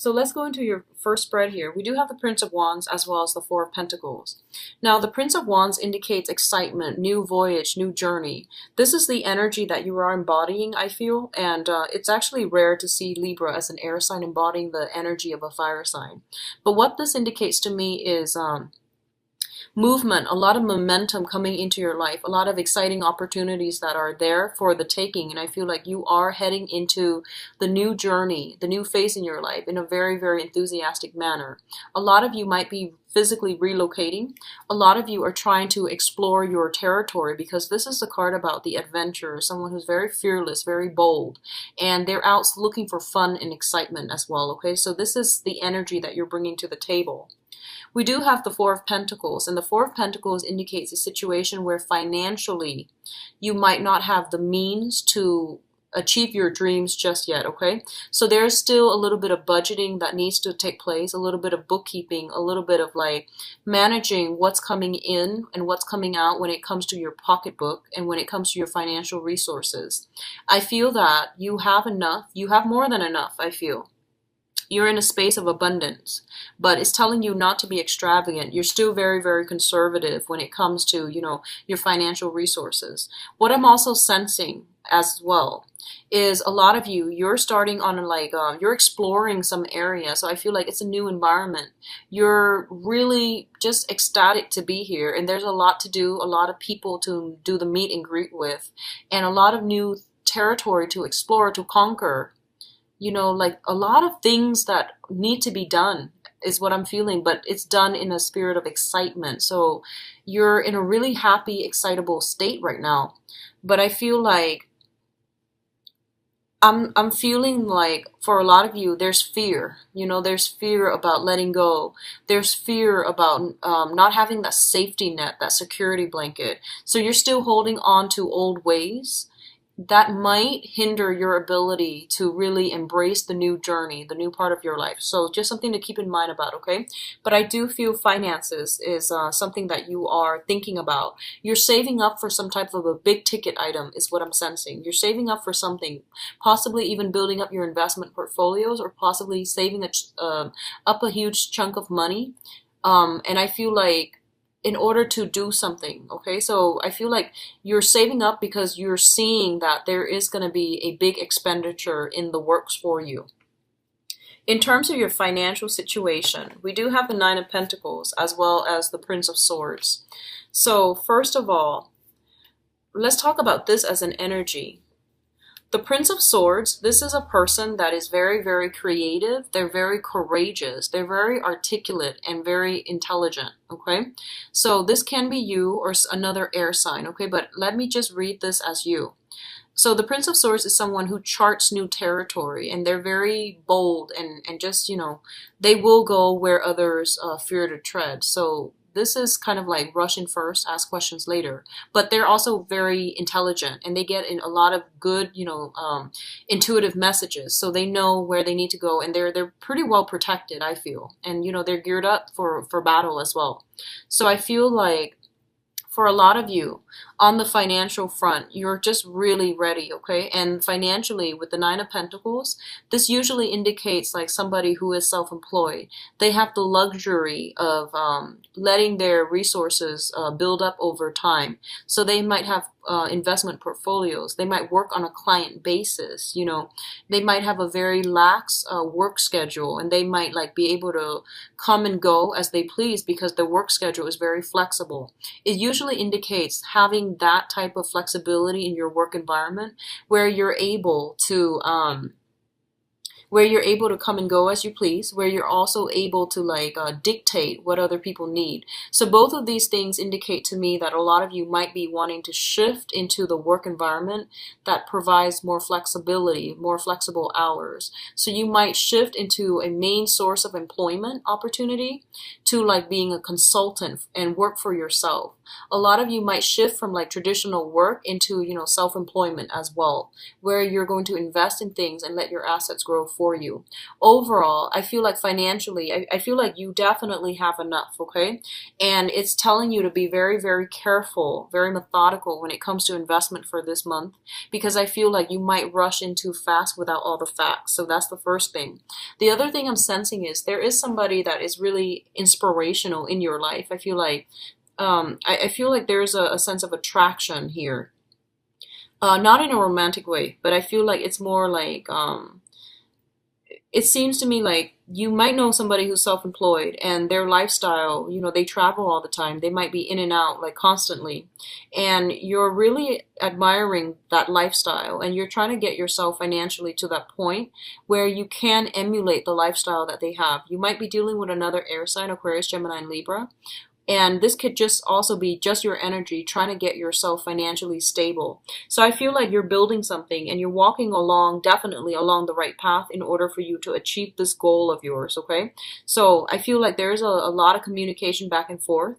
So let's go into your first spread here. We do have the Prince of Wands as well as the Four of Pentacles. Now, the Prince of Wands indicates excitement, new voyage, new journey. This is the energy that you are embodying, I feel, and it's actually rare to see Libra as an air sign embodying the energy of a fire sign. But what this indicates to me is movement, a lot of momentum coming into your life, a lot of exciting opportunities that are there for the taking. And I feel like you are heading into the new journey, the new phase in your life in a very, very enthusiastic manner. A lot of you might be physically relocating. A lot of you are trying to explore your territory because this is the card about the adventurer, someone who's very fearless, very bold, and they're out looking for fun and excitement as well. Okay, so this is the energy that you're bringing to the table. We do have the Four of Pentacles, and the Four of Pentacles indicates a situation where financially you might not have the means to achieve your dreams just yet, okay? So there's still a little bit of budgeting that needs to take place, a little bit of bookkeeping, a little bit of like managing what's coming in and what's coming out when it comes to your pocketbook and when it comes to your financial resources. I feel that you have enough, you have more than enough, I feel. You're in a space of abundance, but it's telling you not to be extravagant. You're still very, very conservative when it comes to, your financial resources. What I'm also sensing as well is a lot of you, you're starting on you're exploring some area. So I feel like it's a new environment. You're really just ecstatic to be here. And there's a lot to do, a lot of people to do the meet and greet with, and a lot of new territory to explore, to conquer. Like a lot of things that need to be done is what I'm feeling, but it's done in a spirit of excitement. So you're in a really happy, excitable state right now. But I feel like I'm feeling like for a lot of you, there's fear. There's fear about letting go. There's fear about not having that safety net, that security blanket. So you're still holding on to old ways that might hinder your ability to really embrace the new journey, the new part of your life. So just something to keep in mind about, okay? But I do feel finances is something that you are thinking about. You're saving up for some type of a big ticket item is what I'm sensing. You're saving up for something, possibly even building up your investment portfolios or possibly saving up a huge chunk of money. And I feel like in order to do something, okay? So I feel like you're saving up because you're seeing that there is going to be a big expenditure in the works for you. In terms of your financial situation, we do have the Nine of Pentacles as well as the Prince of Swords. So first of all, let's talk about this as an energy. The Prince of Swords, this is a person that is very, very creative. They're very courageous. They're very articulate and very intelligent, okay? So this can be you or another air sign, okay? But let me just read this as you. So the Prince of Swords is someone who charts new territory, and they're very bold and just, they will go where others fear to tread. So this is kind of like rush in first, ask questions later. But they're also very intelligent, and they get in a lot of good, intuitive messages. So they know where they need to go, and they're pretty well protected, I feel. And they're geared up for battle as well. So I feel like for a lot of you on the financial front, you're just really ready, okay? And financially, with the Nine of Pentacles, this usually indicates like somebody who is self-employed. They have the luxury of letting their resources build up over time. So they might have investment portfolios. They might work on a client basis. They might have a very lax work schedule, and they might be able to come and go as they please because their work schedule is very flexible. It usually indicates having that type of flexibility in your work environment where you're able to come and go as you please, where you're also able to dictate what other people need. So both of these things indicate to me that a lot of you might be wanting to shift into the work environment that provides more flexibility, more flexible hours. So you might shift into a main source of employment opportunity to being a consultant and work for yourself. A lot of you might shift from like traditional work into, self-employment as well, where you're going to invest in things and let your assets grow for you. Overall, I feel like financially, I feel like you definitely have enough, okay? And it's telling you to be very, very careful, very methodical when it comes to investment for this month, because I feel like you might rush in too fast without all the facts. So that's the first thing. The other thing I'm sensing is there is somebody that is really inspirational in your life. I feel like I feel like there's a sense of attraction here. Not in a romantic way, but I feel like it's more like it seems to me like you might know somebody who's self-employed and their lifestyle, they travel all the time. They might be in and out like constantly. And you're really admiring that lifestyle and you're trying to get yourself financially to that point where you can emulate the lifestyle that they have. You might be dealing with another air sign, Aquarius, Gemini, and Libra. And this could just also be just your energy trying to get yourself financially stable. So I feel like you're building something and you're walking along, definitely along the right path in order for you to achieve this goal of yours, okay? So I feel like there's a lot of communication back and forth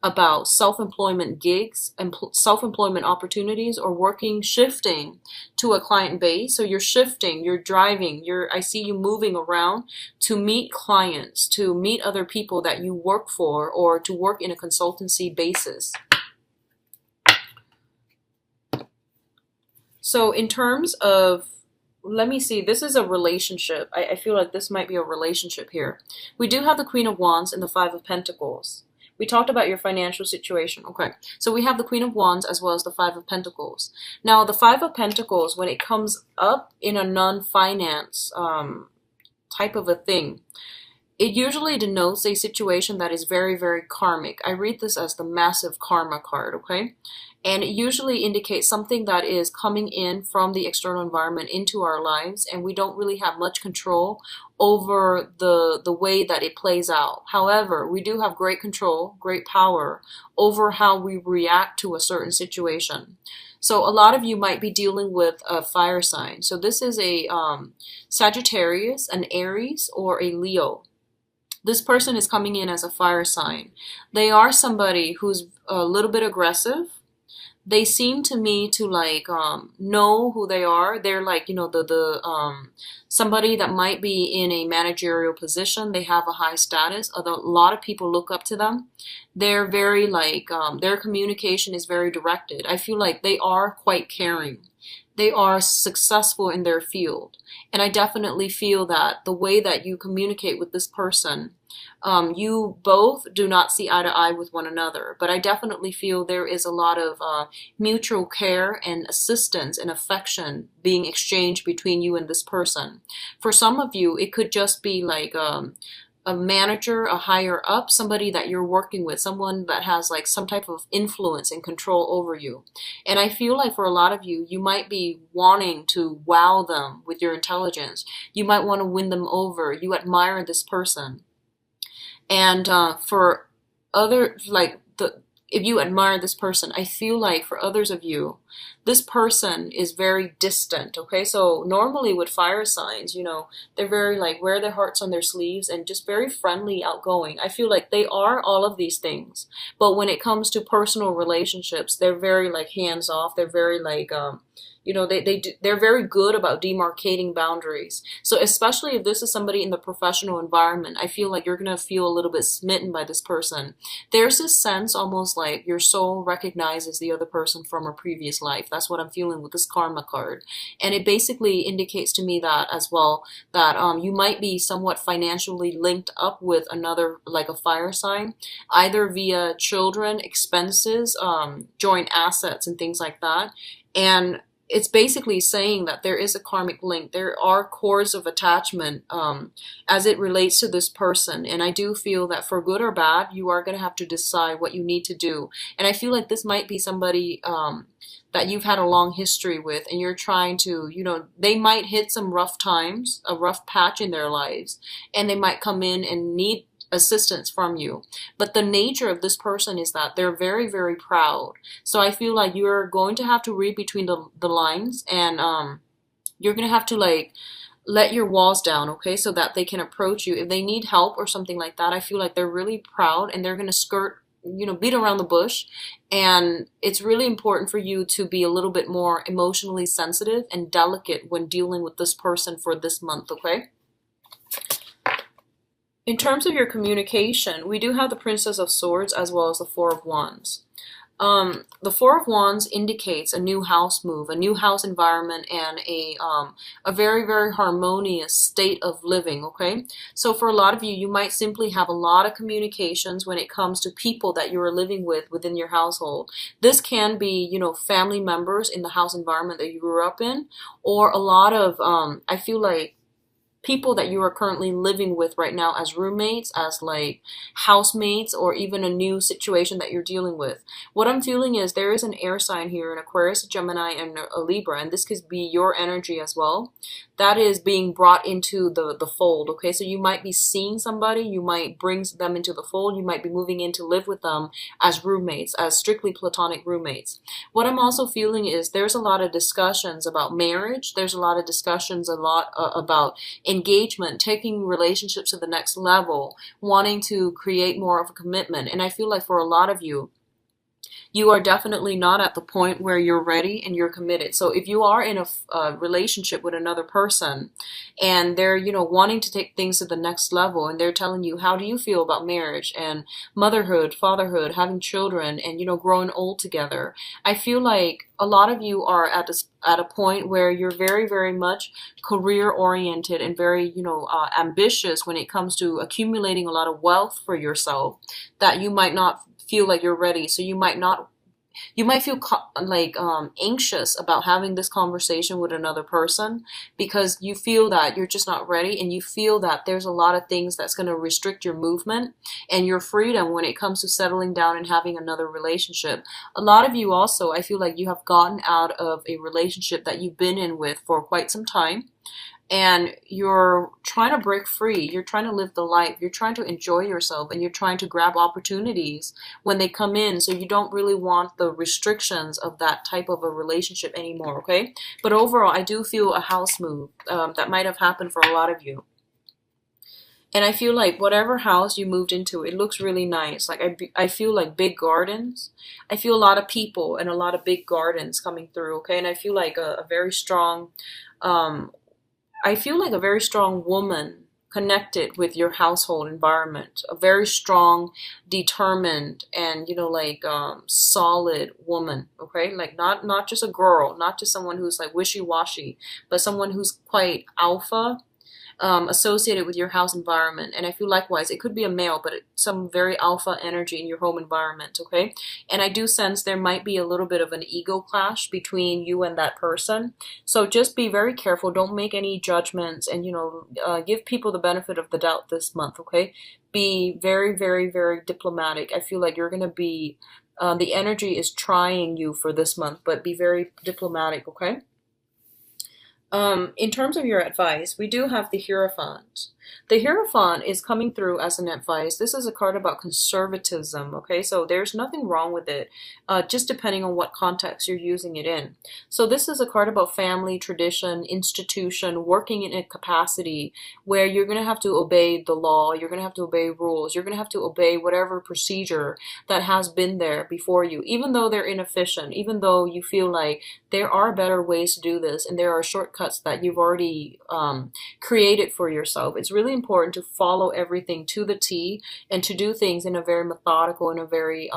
about self-employment gigs and self-employment opportunities or working, shifting to a client base. So you're shifting, you're driving, I see you moving around to meet clients, to meet other people that you work for, or to work in a consultancy basis. So in terms of, let me see, this is a relationship. I feel like this might be a relationship here. We do have the Queen of Wands and the Five of Pentacles. We talked about your financial situation. Okay, so we have the Queen of Wands as well as the Five of Pentacles. Now, the Five of Pentacles, when it comes up in a non-finance type of a thing, it usually denotes a situation that is very, very karmic. I read this as the massive karma card, okay? And it usually indicates something that is coming in from the external environment into our lives, and we don't really have much control over the way that it plays out. However, we do have great control, great power over how we react to a certain situation. So a lot of you might be dealing with a fire sign. So this is a Sagittarius, an Aries, or a Leo. This person is coming in as a fire sign. They are somebody who's a little bit aggressive. They seem to me to like know who they are. They're like, somebody that might be in a managerial position. They have a high status. Although a lot of people look up to them. They're very like, their communication is very directed. I feel like they are quite caring. They are successful in their field. And I definitely feel that the way that you communicate with this person, you both do not see eye to eye with one another. But I definitely feel there is a lot of mutual care and assistance and affection being exchanged between you and this person. For some of you, it could just be like a manager, a higher up, somebody that you're working with, someone that has like some type of influence and control over you. And I feel like for a lot of you, you might be wanting to wow them with your intelligence. You might want to win them over. You admire this person. And for other, like if you admire this person, I feel like for others of you, this person is very distant, okay? So normally with fire signs, they're very like wear their hearts on their sleeves and just very friendly, outgoing. I feel like they are all of these things. But when it comes to personal relationships, they're very like hands off. They're very like, they're very good about demarcating boundaries. So especially if this is somebody in the professional environment, I feel like you're going to feel a little bit smitten by this person. There's this sense almost like your soul recognizes the other person from a previous life. That's what I'm feeling with this karma card. And it basically indicates to me that as well, that you might be somewhat financially linked up with another, like a fire sign, either via children, expenses, joint assets, and things like that. And it's basically saying that there is a karmic link. There are cords of attachment as it relates to this person. And I do feel that for good or bad, you are going to have to decide what you need to do. And I feel like this might be somebody that you've had a long history with, and you're trying to, they might hit some rough times, a rough patch in their lives, and they might come in and need assistance from you. But the nature of this person is that they're very, very proud. So I feel like you're going to have to read between the lines, and you're going to have to like let your walls down, okay, so that they can approach you. If they need help or something like that, I feel like they're really proud and they're going to skirt beat around the bush. And it's really important for you to be a little bit more emotionally sensitive and delicate when dealing with this person for this month, okay? In terms of your communication, we do have the Princess of Swords as well as the Four of Wands. The Four of Wands indicates a new house move, a new house environment, and a very, very harmonious state of living, okay? So for a lot of you, you might simply have a lot of communications when it comes to people that you are living with within your household. This can be, family members in the house environment that you grew up in, or a lot of, I feel like, people that you are currently living with right now as roommates, as like housemates, or even a new situation that you're dealing with. What I'm feeling is there is an air sign here, an Aquarius, a Gemini, and a Libra, and this could be your energy as well. That is being brought into the fold, okay? So you might be seeing somebody, you might bring them into the fold, you might be moving in to live with them as roommates, as strictly platonic roommates. What I'm also feeling is there's a lot of discussions about marriage, there's a lot of discussions about engagement, taking relationships to the next level, wanting to create more of a commitment. And I feel like for a lot of you, you are definitely not at the point where you're ready and you're committed. So if you are in a relationship with another person and they're, wanting to take things to the next level, and they're telling you, how do you feel about marriage and motherhood, fatherhood, having children, and, growing old together? I feel like a lot of you are at a point where you're very, very much career oriented and very, ambitious when it comes to accumulating a lot of wealth for yourself, that you might not feel like you're ready. So you might feel anxious about having this conversation with another person because you feel that you're just not ready, and you feel that there's a lot of things that's going to restrict your movement and your freedom when it comes to settling down and having another relationship. A lot of you also, I feel like you have gotten out of a relationship that you've been in with for quite some time, and you're trying to break free, you're trying to live the life, you're trying to enjoy yourself, and you're trying to grab opportunities when they come in, so you don't really want the restrictions of that type of a relationship anymore, okay? But overall, I do feel a house move that might have happened for a lot of you. And I feel like whatever house you moved into, it looks really nice. Like I feel like big gardens. I feel a lot of people and a lot of big gardens coming through, okay? And I feel like a very strong... I feel like a very strong woman connected with your household environment, a very strong, determined, and solid woman. Okay, like not just a girl, not just someone who's like wishy-washy, but someone who's quite alpha, associated with your house environment. And I feel likewise, it could be a male, but some very alpha energy in your home environment, okay? And I do sense there might be a little bit of an ego clash between you and that person. So just be very careful. Don't make any judgments, and, give people the benefit of the doubt this month, okay? Be very, very, very diplomatic. I feel like you're going to be, the energy is trying you for this month, but be very diplomatic, okay? In terms of your advice, we do have the Hierophant. The Hierophant is coming through as an advice. This is a card about conservatism, okay? So there's nothing wrong with it, just depending on what context you're using it in. So this is a card about family, tradition, institution, working in a capacity where you're going to have to obey the law, you're going to have to obey rules, you're going to have to obey whatever procedure that has been there before you, even though they're inefficient, even though you feel like there are better ways to do this and there are shortcuts that you've already created for yourself. It's really important to follow everything to the T and to do things in a very methodical, in a very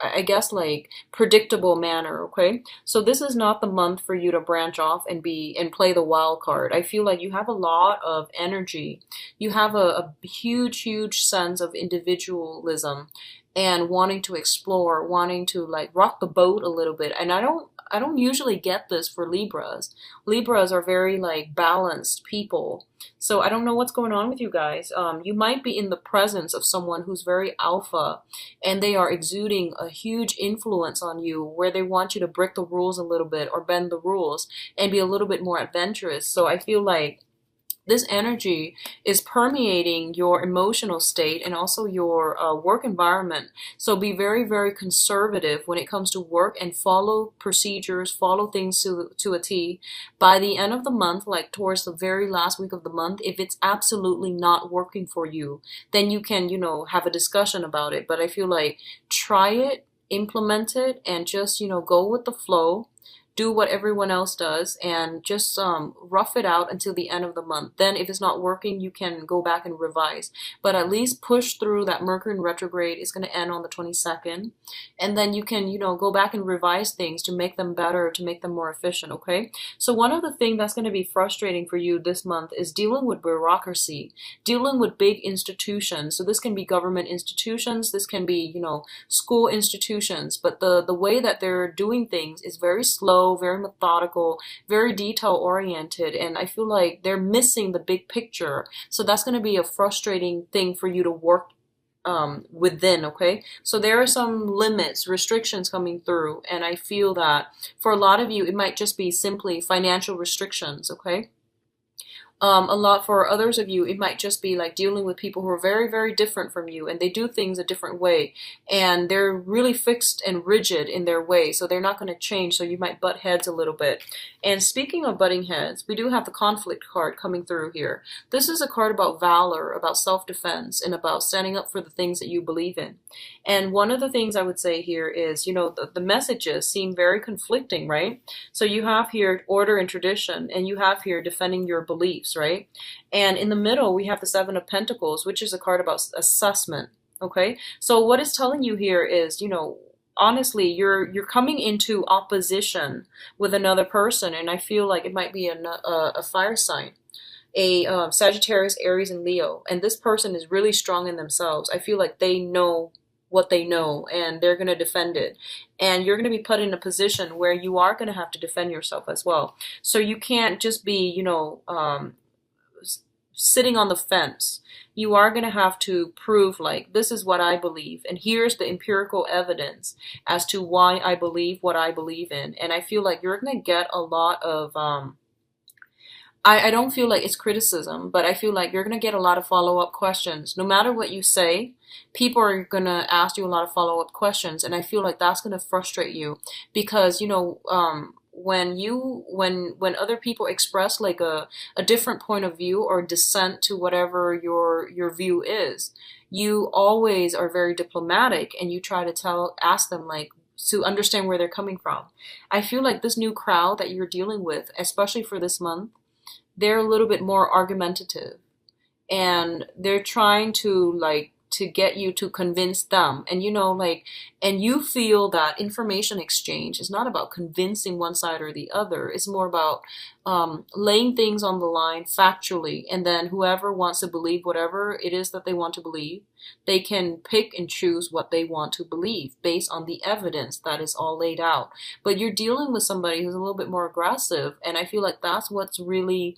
I guess like predictable manner, okay? So this is not the month for you to branch off and play the wild card. I feel like you have a lot of energy. You have a huge sense of individualism and wanting to explore, wanting to like rock the boat a little bit. And I don't usually get this for Libras. Libras are very like balanced people. So I don't know what's going on with you guys. You might be in the presence of someone who's very alpha, and they are exuding a huge influence on you where they want you to break the rules a little bit or bend the rules and be a little bit more adventurous. So I feel like this energy is permeating your emotional state and also your work environment. So be very, very conservative when it comes to work and follow procedures, follow things to a T. By the end of the month, like towards the very last week of the month, if it's absolutely not working for you, then you can, have a discussion about it. But I feel like try it, implement it, and just, go with the flow, do what everyone else does, and just rough it out until the end of the month. Then if it's not working, you can go back and revise, but at least push through. That Mercury in retrograde is going to end on the 22nd, and then you can go back and revise things to make them better, to make them more efficient. Okay, so one of the things that's going to be frustrating for you this month is dealing with bureaucracy, dealing with big institutions. So this can be government institutions, this can be school institutions, but the way that they're doing things is very slow, very methodical, very detail oriented, and I feel like they're missing the big picture. So that's going to be a frustrating thing for you to work within. Okay, so there are some limits, restrictions coming through, and I feel that for a lot of you it might just be simply financial restrictions. Okay, a lot for others of you, it might just be like dealing with people who are very, very different from you, and they do things a different way, and they're really fixed and rigid in their way, so they're not going to change, so you might butt heads a little bit. And speaking of butting heads, we do have the conflict card coming through here. This is a card about valor, about self-defense, and about standing up for the things that you believe in. And one of the things I would say here is, the messages seem very conflicting, right? So you have here order and tradition, and you have here defending your beliefs, right? And in the middle, we have the Seven of Pentacles, which is a card about assessment. Okay, so what it's telling you here is, honestly, you're coming into opposition with another person, and I feel like it might be a fire sign, a Sagittarius, Aries, and Leo, and this person is really strong in themselves. I feel like they know what they know, and they're going to defend it, and you're going to be put in a position where you are going to have to defend yourself as well. So you can't just be sitting on the fence. You are going to have to prove, like, this is what I believe, and here's the empirical evidence as to why I believe what I believe in. And I feel like you're going to get a lot of I don't feel like it's criticism, but I feel like you're going to get a lot of follow-up questions. No matter what you say, people are going to ask you a lot of follow-up questions, and I feel like that's going to frustrate you because, when other people express like a different point of view or dissent to whatever your view is, you always are very diplomatic, and you try to ask them, like, to understand where they're coming from. I feel like this new crowd that you're dealing with, especially for this month, they're a little bit more argumentative, and they're trying to get you to convince them. And and you feel that information exchange is not about convincing one side or the other. It's more about laying things on the line factually, and then whoever wants to believe whatever it is that they want to believe, they can pick and choose what they want to believe based on the evidence that is all laid out. But you're dealing with somebody who's a little bit more aggressive, and I feel like that's what's really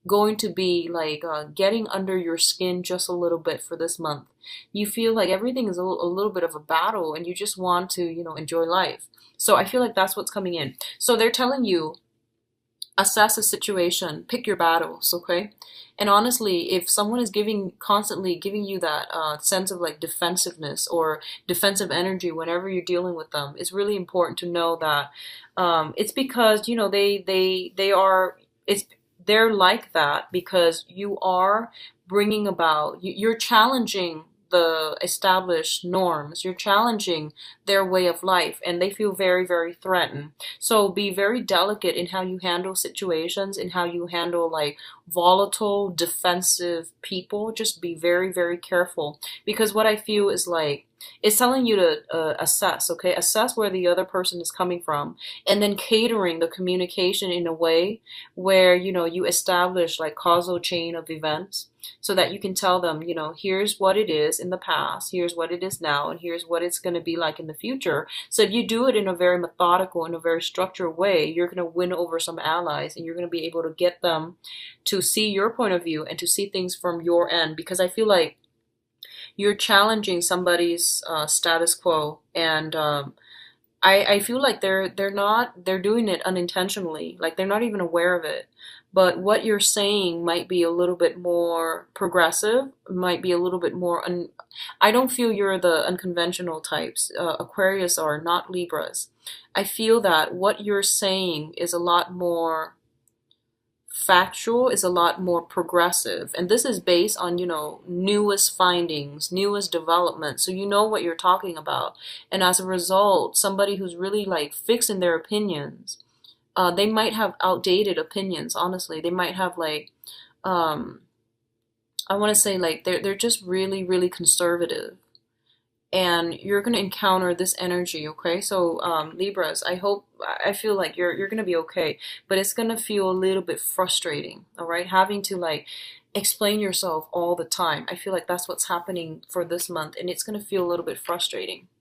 going to be like getting under your skin just a little bit for this month. You feel like everything is a little bit of a battle, and you just want to, enjoy life. So I feel like that's what's coming in. So they're telling you, assess the situation, pick your battles, okay? And honestly, if someone is constantly giving you that sense of like defensiveness or defensive energy whenever you're dealing with them, it's really important to know that it's because they're like that because you are bringing about, you're challenging the established norms, you're challenging their way of life, and they feel very, very threatened. So be very delicate in how you handle situations, in how you handle like volatile, defensive people. Just be very, very careful, because what I feel is like, it's telling you to assess, okay? Assess where the other person is coming from, and then catering the communication in a way where, you establish like causal chain of events, so that you can tell them, here's what it is in the past, here's what it is now, and here's what it's going to be like in the future. So if you do it in a very methodical, in a very structured way, you're going to win over some allies, and you're going to be able to get them to see your point of view and to see things from your end, because I feel like you're challenging somebody's status quo, and I feel like they're doing it unintentionally, like they're not even aware of it, but what you're saying might be a little bit more progressive, might be a little bit more I don't feel you're the unconventional types. Aquarius are not Libras. I feel that what you're saying is a lot more factual, is a lot more progressive, and this is based on, newest findings, newest development, so you know what you're talking about. And as a result, somebody who's really like fixed in their opinions, they might have outdated opinions. Honestly, they might have like, um I want to say like they're just really really conservative, and you're going to encounter this energy. Okay, so Libras, I feel like you're going to be okay, but it's going to feel a little bit frustrating. All right, having to like explain yourself all the time. I feel like that's what's happening for this month, and it's going to feel a little bit frustrating.